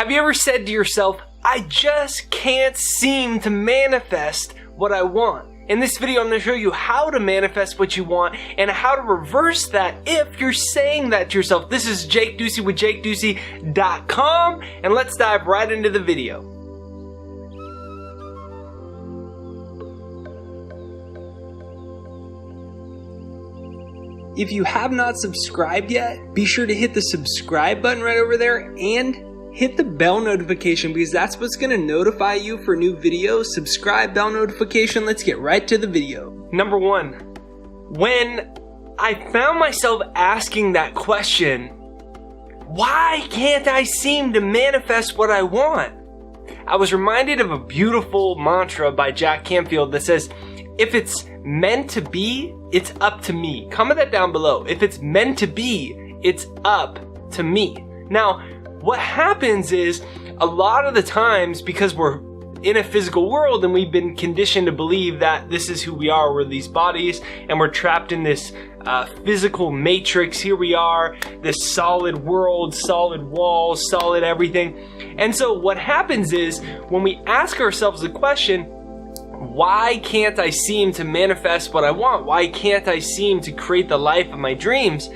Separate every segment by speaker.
Speaker 1: Have you ever said to yourself, I just can't seem to manifest what I want? In this video, I'm going to show you how to manifest what you want and how to reverse that if you're saying that to yourself. This is Jake Ducey with JakeDucey.com, and let's dive right into the video. If you have not subscribed yet, be sure to hit the subscribe button right over there and hit the bell notification, because that's what's going to notify you for new videos. Subscribe, bell notification. Let's get right to the video. Number one, when I found myself asking that question, why can't I seem to manifest what I want? I was reminded of a beautiful mantra by Jack Canfield that says, if it's meant to be, it's up to me. Comment that down below. If it's meant to be, it's up to me. Now, what happens is a lot of the times, because we're in a physical world and we've been conditioned to believe that this is who we are, we're these bodies, and we're trapped in this physical matrix. Here we are, this solid world, solid walls, solid everything. And so what happens is when we ask ourselves the question, why can't I seem to manifest what I want? Why can't I seem to create the life of my dreams?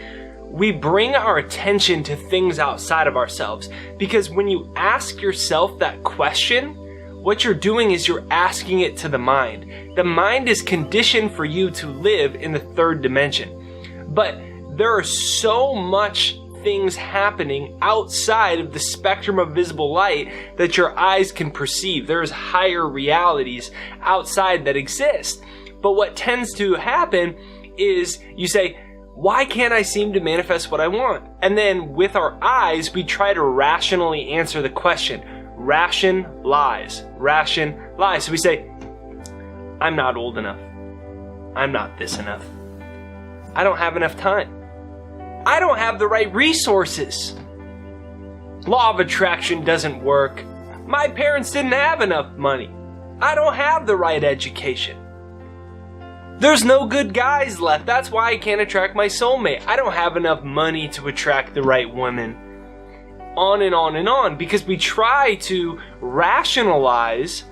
Speaker 1: We bring our attention to things outside of ourselves. Because when you ask yourself that question, what you're doing is you're asking it to the mind. The mind is conditioned for you to live in the third dimension. But there are so much things happening outside of the spectrum of visible light that your eyes can perceive. There's higher realities outside that exist. But what tends to happen is you say, why can't I seem to manifest what I want? And then with our eyes, we try to rationally answer the question. Ration lies. Ration lies. So we say, I'm not old enough. I'm not this enough. I don't have enough time. I don't have the right resources. Law of attraction doesn't work. My parents didn't have enough money. I don't have the right education. There's no good guys left. That's why I can't attract my soulmate. I don't have enough money to attract the right woman. On and on and on. Because we try to rationalize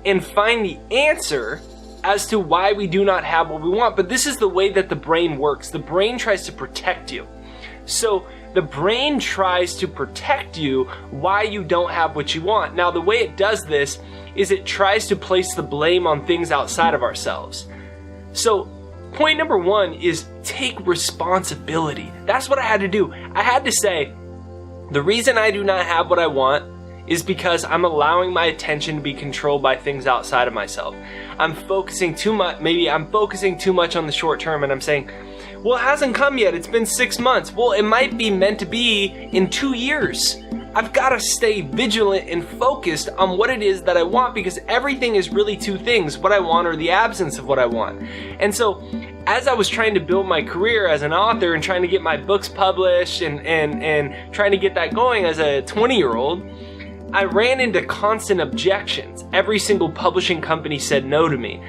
Speaker 1: and find the answer as to why we do not have what we want. But this is the way that the brain works. The brain tries to protect you. So the brain tries to protect you why you don't have what you want. Now, the way it does this is it tries to place the blame on things outside of ourselves. So point number one is take responsibility. That's what I had to do. I had to say, the reason I do not have what I want is because I'm allowing my attention to be controlled by things outside of myself. I'm focusing too much, maybe I'm focusing too much on the short term, and I'm saying, well, it hasn't come yet. It's been 6 months. Well, it might be meant to be in 2 years. I've got to stay vigilant and focused on what it is that I want, because everything is really two things, what I want or the absence of what I want. And so as I was trying to build my career as an author and trying to get my books published and trying to get that going as a 20-year-old, I ran into constant objections. Every single publishing company said no to me.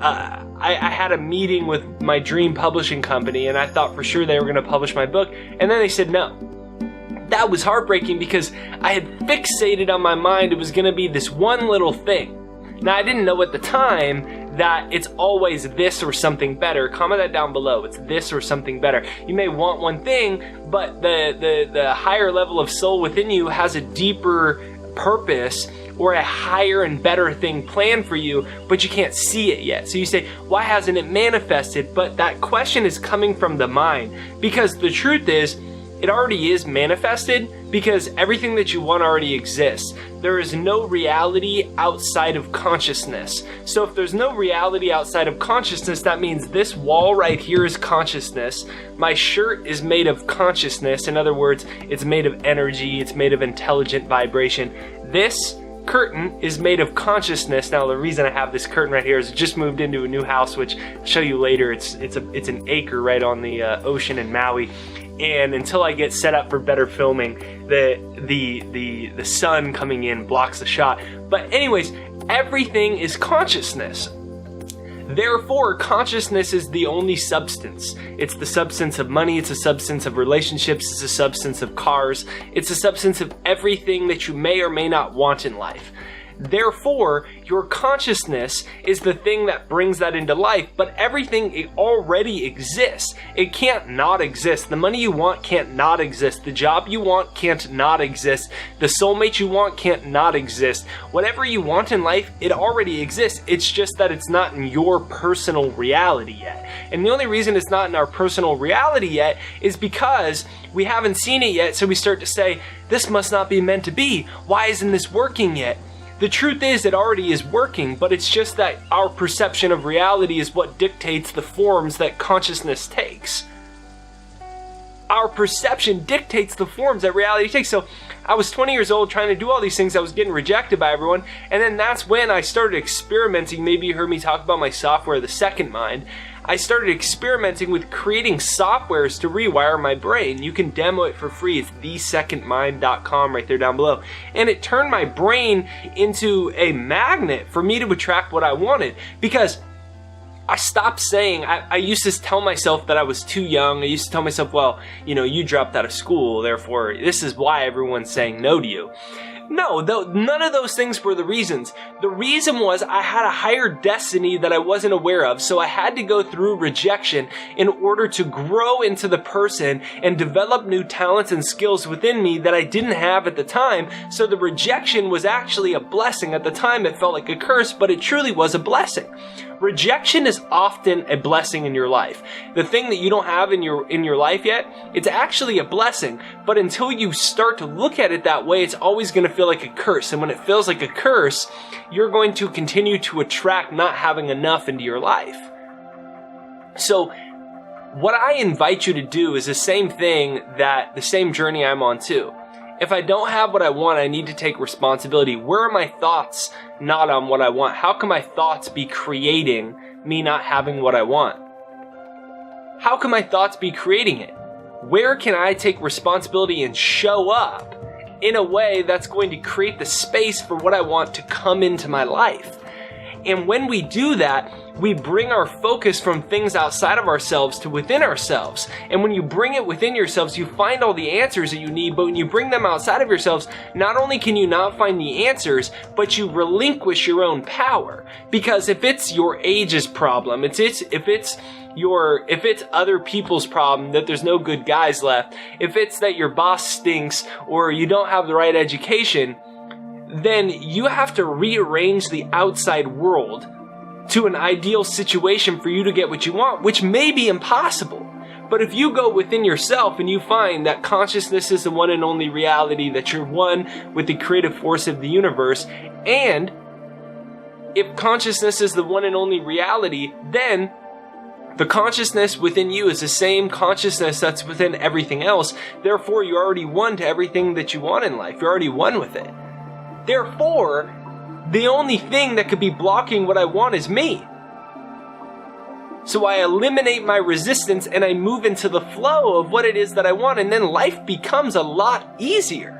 Speaker 1: I had a meeting with my dream publishing company, and I thought for sure they were going to publish my book, and then they said no. That was heartbreaking because I had fixated on my mind it was going to be this one little thing. Now, I didn't know at the time that it's always this or something better. Comment that down below. It's this or something better. You may want one thing, but the higher level of soul within you has a deeper purpose or a higher and better thing planned for you, but you can't see it yet. So you say, why hasn't it manifested? But that question is coming from the mind, because the truth is, it already is manifested, because everything that you want already exists. There is no reality outside of consciousness. So if there's no reality outside of consciousness, that means this wall right here is consciousness. My shirt is made of consciousness. In other words, it's made of energy. It's made of intelligent vibration. This curtain is made of consciousness. Now, the reason I have this curtain right here is I just moved into a new house, which I'll show you later. It's an acre right on the ocean in Maui. And until I get set up for better filming, the sun coming in blocks the shot. But anyways, everything is consciousness. Therefore, consciousness is the only substance. It's the substance of money, it's a substance of relationships, it's a substance of cars, it's a substance of everything that you may or may not want in life. Therefore, your consciousness is the thing that brings that into life, but everything, it already exists. It can't not exist. The money you want can't not exist. The job you want can't not exist. The soulmate you want can't not exist. Whatever you want in life, it already exists. It's just that it's not in your personal reality yet. And the only reason it's not in our personal reality yet is because we haven't seen it yet, so we start to say, this must not be meant to be. Why isn't this working yet? The truth is, it already is working, but it's just that our perception of reality is what dictates the forms that consciousness takes. Our perception dictates the forms that reality takes. So I was 20 years old trying to do all these things. I was getting rejected by everyone. And then that's when I started experimenting. Maybe you heard me talk about my software, The Second Mind. I started experimenting with creating softwares to rewire my brain. You can demo it for free. It's thesecondmind.com right there down below. And it turned my brain into a magnet for me to attract what I wanted. Because I stopped saying, I used to tell myself that I was too young. I used to tell myself, well, you dropped out of school, therefore this is why everyone's saying no to you. No, none of those things were the reasons. The reason was I had a higher destiny that I wasn't aware of, so I had to go through rejection in order to grow into the person and develop new talents and skills within me that I didn't have at the time. So the rejection was actually a blessing. At the time it felt like a curse, but it truly was a blessing. Rejection is often a blessing in your life. The thing that you don't have in your life yet, it's actually a blessing. But until you start to look at it that way, it's always going to feel like a curse. And when it feels like a curse, you're going to continue to attract not having enough into your life. So what I invite you to do is the same thing, that the same journey I'm on too. If I don't have what I want, I need to take responsibility. Where are my thoughts not on what I want? How can my thoughts be creating me not having what I want? How can my thoughts be creating it? Where can I take responsibility and show up in a way that's going to create the space for what I want to come into my life? And when we do that, we bring our focus from things outside of ourselves to within ourselves. And when you bring it within yourselves, you find all the answers that you need. But when you bring them outside of yourselves, not only can you not find the answers, but you relinquish your own power. Because if it's your age's problem, if it's other people's problem that there's no good guys left, if it's that your boss stinks or you don't have the right education, then you have to rearrange the outside world to an ideal situation for you to get what you want, which may be impossible. But if you go within yourself and you find that consciousness is the one and only reality, that you're one with the creative force of the universe, and if consciousness is the one and only reality, then the consciousness within you is the same consciousness that's within everything else. Therefore, you're already one to everything that you want in life. You're already one with it. Therefore, the only thing that could be blocking what I want is me. So I eliminate my resistance and I move into the flow of what it is that I want, and then life becomes a lot easier.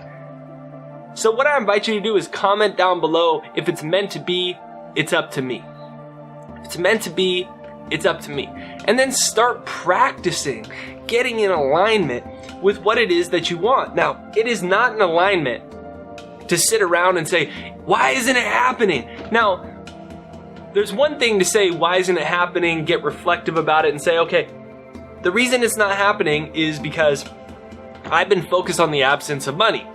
Speaker 1: So what I invite you to do is comment down below, if it's meant to be, it's up to me. If it's meant to be, it's up to me. And then start practicing, getting in alignment with what it is that you want. Now, it is not an alignment to sit around and say, why isn't it happening? Now, there's one thing to say, why isn't it happening? Get reflective about it and say, okay, the reason it's not happening is because I've been focused on the absence of money.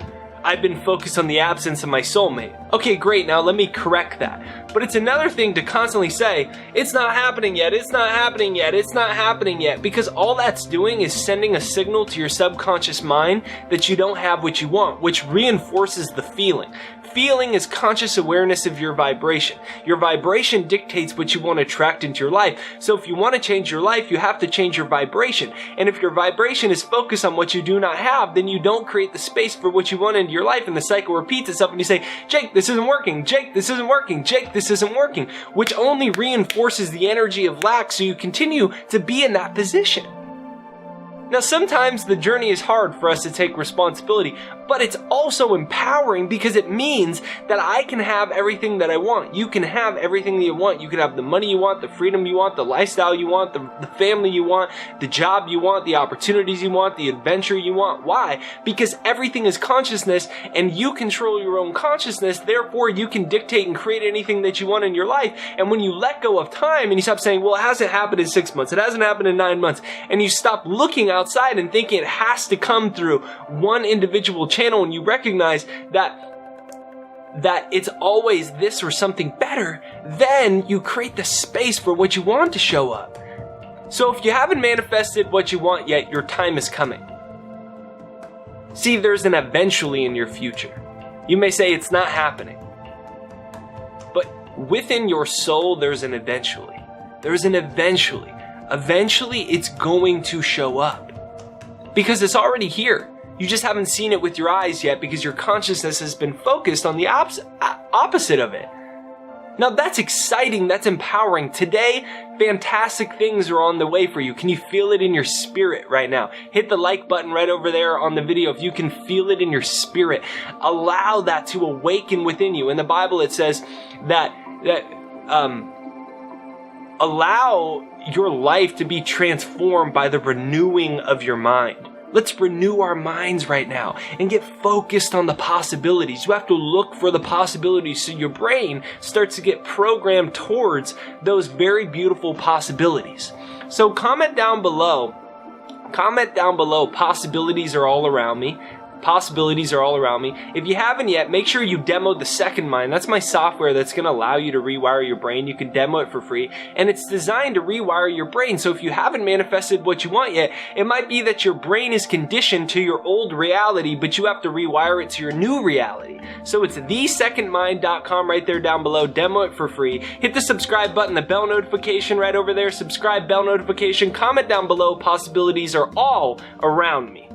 Speaker 1: I've been focused on the absence of my soulmate. Okay, great, now let me correct that. But it's another thing to constantly say, it's not happening yet, it's not happening yet, it's not happening yet, because all that's doing is sending a signal to your subconscious mind that you don't have what you want, which reinforces the feeling. Feeling is conscious awareness of your vibration. Your vibration dictates what you want to attract into your life. So if you want to change your life, you have to change your vibration. And if your vibration is focused on what you do not have, then you don't create the space for what you want into your life, and the cycle repeats itself, and you say, Jake, this isn't working. Jake, this isn't working. Jake, this isn't working, which only reinforces the energy of lack, so you continue to be in that position. Now, sometimes the journey is hard for us to take responsibility, but it's also empowering because it means that I can have everything that I want. You can have everything that you want. You can have the money you want, the freedom you want, the lifestyle you want, the family you want, the job you want, the opportunities you want, the adventure you want. Why? Because everything is consciousness and you control your own consciousness. Therefore, you can dictate and create anything that you want in your life. And when you let go of time and you stop saying, well, it hasn't happened in 6 months, it hasn't happened in 9 months, and you stop looking outside and thinking it has to come through one individual channel, and you recognize that it's always this or something better, then you create the space for what you want to show up. So if you haven't manifested what you want yet, your time is coming. See, there's an eventually in your future. You may say it's not happening, but within your soul, there's an eventually. There's an eventually. Eventually, it's going to show up. Because it's already here. You just haven't seen it with your eyes yet because your consciousness has been focused on the opposite of it. Now that's exciting, that's empowering. Today, fantastic things are on the way for you. Can you feel it in your spirit right now? Hit the like button right over there on the video if you can feel it in your spirit. Allow that to awaken within you. In the Bible it says that allow your life to be transformed by the renewing of your mind. Let's renew our minds right now and get focused on the possibilities. You have to look for the possibilities so your brain starts to get programmed towards those very beautiful possibilities. So comment down below, possibilities are all around me. Possibilities are all around me. If you haven't yet, make sure you demo the second mind. That's my software that's going to allow you to rewire your brain. You can demo it for free, and it's designed to rewire your brain. So if you haven't manifested what you want yet, it might be that your brain is conditioned to your old reality, but you have to rewire it to your new reality. So it's thesecondmind.com right there down below. Demo it for free. Hit the subscribe button, the bell notification right over there. Subscribe, bell notification. Comment down below. Possibilities are all around me.